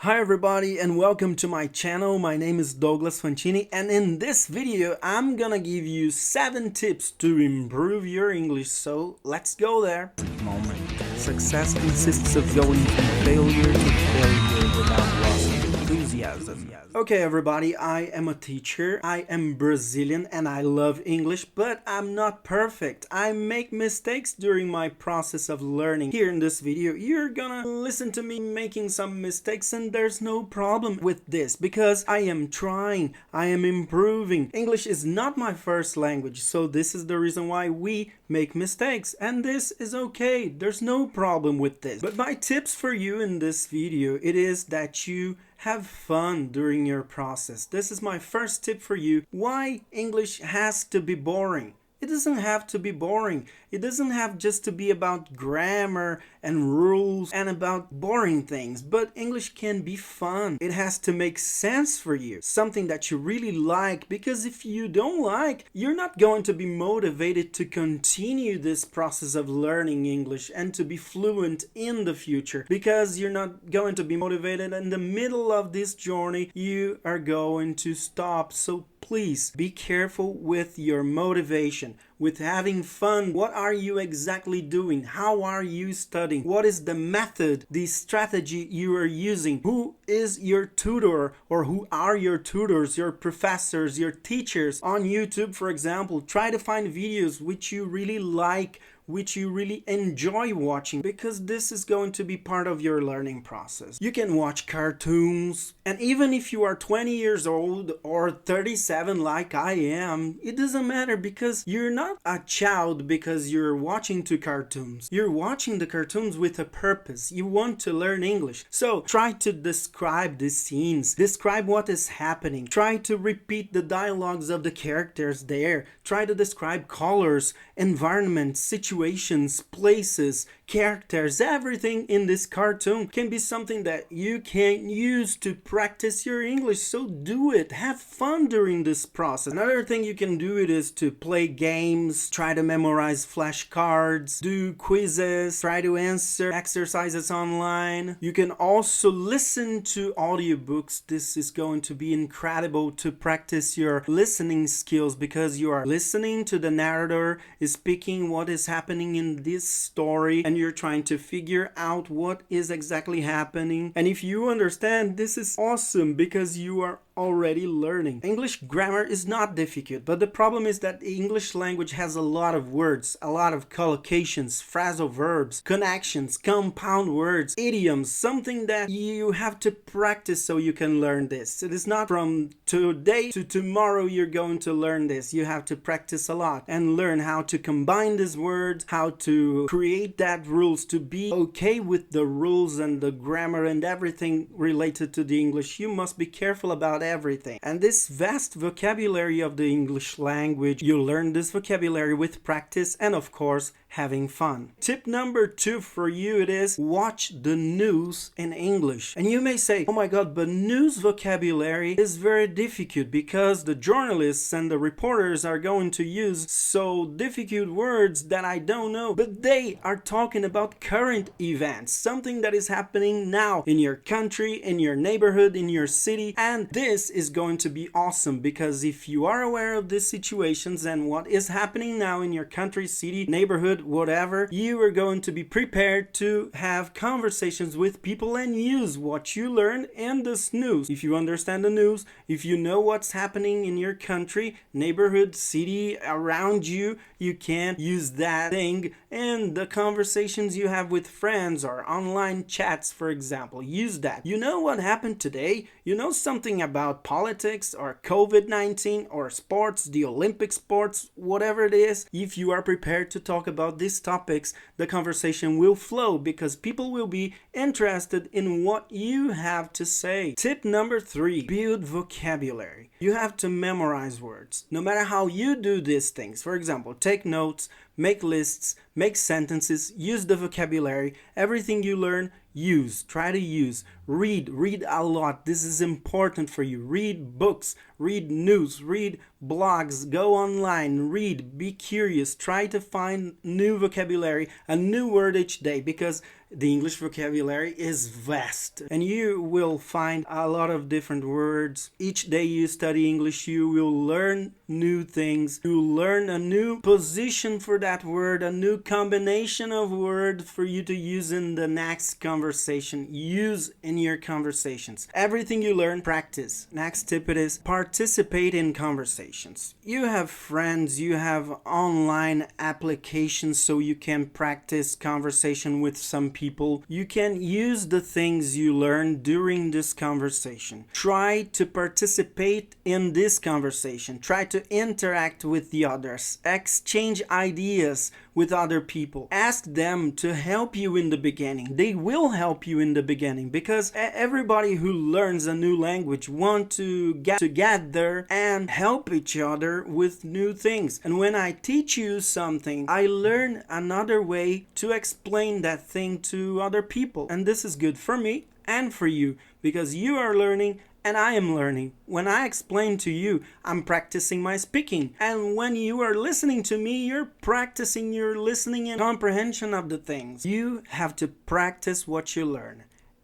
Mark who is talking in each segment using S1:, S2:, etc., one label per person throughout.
S1: Hi everybody and welcome to my channel. My name is Douglas Fantini and in this video I'm gonna give you 7 tips to improve your English, so let's go there.
S2: Moment. Success consists of going from failure to failure without loss of enthusiasm.
S1: Okay everybody, I am a teacher, I am Brazilian and I love English, but I'm not perfect. I make mistakes during my process of learning. Here in this video, you're gonna listen to me making some mistakes and there's no problem with this because I am trying, I am improving. English is not my first language, so this is the reason why we make mistakes and this is okay. There's no problem with this. But my tips for you in this video, it is that you have fun during your process. This is my first tip for you. Why English has to be boring? It doesn't have to be boring. It doesn't have just to be about grammar and rules and about boring things, but English can be fun. It has to make sense for you, something that you really like, because if you don't like, you're not going to be motivated to continue this process of learning English and to be fluent in the future, because you're not going to be motivated in the middle of this journey. You are going to stop. So please be careful with your motivation, with having fun. What are you exactly doing? How are you studying? What is the method, the strategy you are using? Who is your tutor, or who are your tutors, your professors, your teachers? On YouTube, for example, try to find videos which you really like, which you really enjoy watching, because this is going to be part of your learning process. You can watch cartoons, and even if you are 20 years old or 37 like I am, it doesn't matter, because you're not a child because you're watching two cartoons. You're watching the cartoons with a purpose. You want to learn English. So try to describe the scenes, describe what is happening, try to repeat the dialogues of the characters there, try to describe colors, environments, situations, places, characters. Everything in this cartoon can be something that you can use to practice your English. So do it. Have fun during this process. Another thing you can do it is to play games, try to memorize flashcards, do quizzes, try to answer exercises online. You can also listen to audiobooks. This is going to be incredible to practice your listening skills, because you are listening to the narrator is speaking what is happening in this story, and you're trying to figure out what is exactly happening. And if you understand, this is awesome, because you are already learning. English grammar is not difficult, but the problem is that the English language has a lot of words, a lot of collocations, phrasal verbs, connections, compound words, idioms, something that you have to practice so you can learn this. It is not from today to tomorrow you're going to learn this. You have to practice a lot and learn how to combine these words, how to create that rules, to be okay with the rules and the grammar and everything related to the English. You must be careful about everything. And this vast vocabulary of the English language, you learn this vocabulary with practice and of course having fun. Tip number 2 for you, it is watch the news in English. And you may say, oh my god, but news vocabulary is very difficult because the journalists and the reporters are going to use so difficult words that I don't know. But they are talking about current events, something that is happening now in your country, in your neighborhood, in your city. And this is going to be awesome, because if you are aware of these situations and what is happening now in your country, city, neighborhood, whatever, you are going to be prepared to have conversations with people and use what you learned in this news. If you understand the news, if you know what's happening in your country, neighborhood, city, around you, you can use that thing in the conversations you have with friends or online chats, for example. Use that. You know what happened today? You know something about politics or COVID-19 or sports, the Olympic sports, whatever it is. If you are prepared to talk about these topics, the conversation will flow, because people will be interested in what you have to say. Tip number 3, build vocabulary. You have to memorize words. No matter how you do these things, for example, take notes, make lists, make sentences, use the vocabulary. Everything you learn, use. Try to use. Read a lot. This is important for you. Read books, read news, read blogs, go online, read, be curious. Try to find new vocabulary, a new word each day, because The English vocabulary is vast, and you will find a lot of different words. Each day you study English, you will learn new things. You learn a new position for that word, a new combination of words for you to use in the next conversation. Use in your conversations. Everything you learn, practice. Next tip it is participate in conversations. You have friends, you have online applications so you can practice conversation with some people. You can use the things you learn during this conversation. Try to participate in this conversation. Try to interact with the others. Exchange ideas with other people. Ask them to help you in the beginning. They will help you in the beginning because everybody who learns a new language wants to get together and help each other with new things. And when I teach you something, I learn another way to explain that thing to other people. And this is good for me and for you because you are learning and I am learning. When I explain to you, I'm practicing my speaking. And when you are listening to me, you're practicing your listening and comprehension of the things. You have to practice what you learn.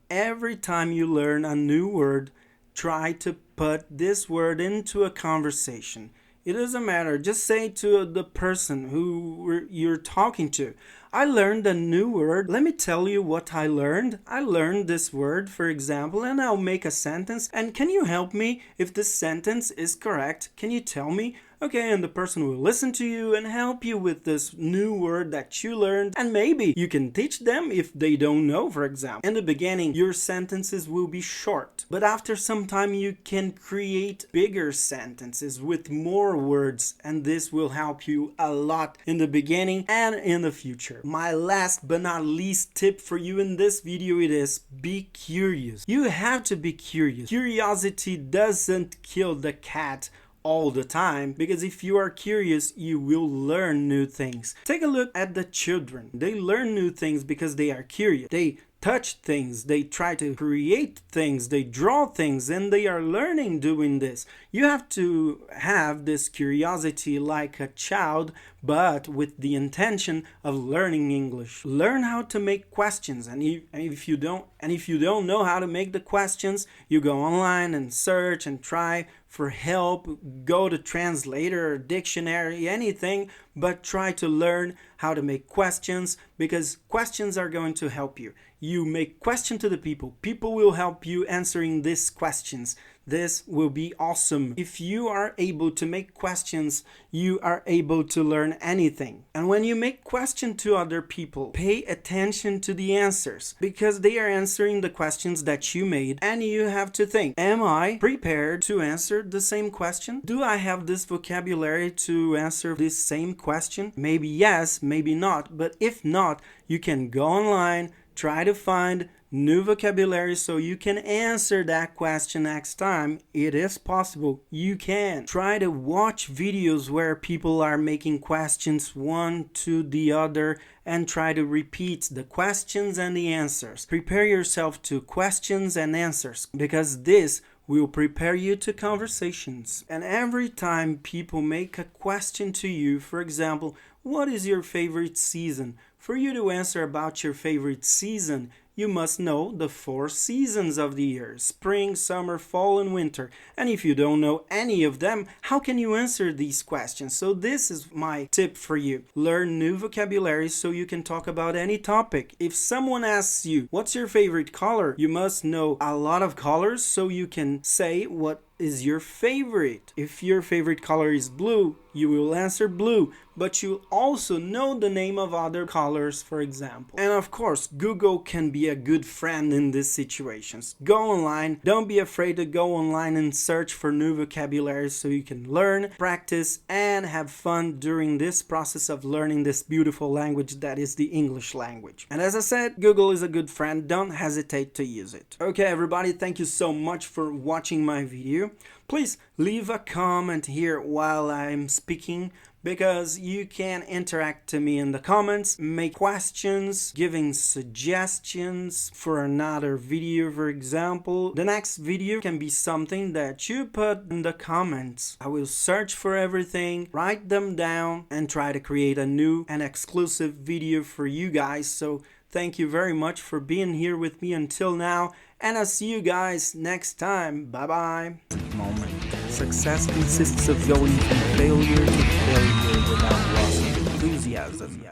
S1: Every time you learn a new word, try to put this word into a conversation. It doesn't matter. Just say to the person who you're talking to, I learned a new word. Let me tell you what I learned. I learned this word, for example, and I'll make a sentence. And can you help me if this sentence is correct? Can you tell me? Okay, and the person will listen to you and help you with this new word that you learned. And maybe you can teach them if they don't know, for example. In the beginning, your sentences will be short. But after some time, you can create bigger sentences with more words. And this will help you a lot in the beginning and in the future. My last but not least tip for you in this video, it is be curious. You have to be curious. Curiosity doesn't kill the cat all the time, because if you are curious, you will learn new things. Take a look at the children. They learn new things because they are curious. They touch things, they try to create things, they draw things, and they are learning doing this. You have to have this curiosity like a child, but with the intention of learning English. Learn how to make questions, and if you don't know how to make the questions, you go online and search and try for help. Go to translator, dictionary, anything, but try to learn how to make questions, because questions are going to help you. You make question to the people. People will help you answering these questions. This will be awesome. If you are able to make questions, you are able to learn anything. And when you make question to other people, pay attention to the answers, because they are answering the questions that you made, and you have to think, am I prepared to answer the same question? Do I have this vocabulary to answer this same question? Maybe yes, maybe not. But if not, you can go online, try to find new vocabulary so you can answer that question next time. It is possible. You can. Try to watch videos where people are making questions one to the other and try to repeat the questions and the answers. Prepare yourself to questions and answers, because this will prepare you to conversations. And every time people make a question to you, for example, what is your favorite season? For you to answer about your favorite season, you must know the 4 seasons of the year: spring, summer, fall, and winter. And if you don't know any of them, how can you answer these questions? So this is my tip for you. Learn new vocabulary so you can talk about any topic. If someone asks you, what's your favorite color? You must know a lot of colors so you can say what is your favorite. If your favorite color is blue, you will answer blue, but you also know the name of other colors, for example. And of course, Google can be a good friend in these situations. Go online. Don't be afraid to go online and search for new vocabulary so you can learn, practice, and have fun during this process of learning this beautiful language that is the English language. And as I said, Google is a good friend. Don't hesitate to use it. Okay, everybody, thank you so much for watching my video. Please leave a comment here while I'm speaking, because you can interact to me in the comments, make questions, giving suggestions for another video, for example. The next video can be something that you put in the comments. I will search for everything, write them down, and try to create a new and exclusive video for you guys. So Thank you very much for being here with me until now, and I'll see you guys next time. Bye bye.
S2: Moment. Success consists of going from failure to failure without loss of enthusiasm.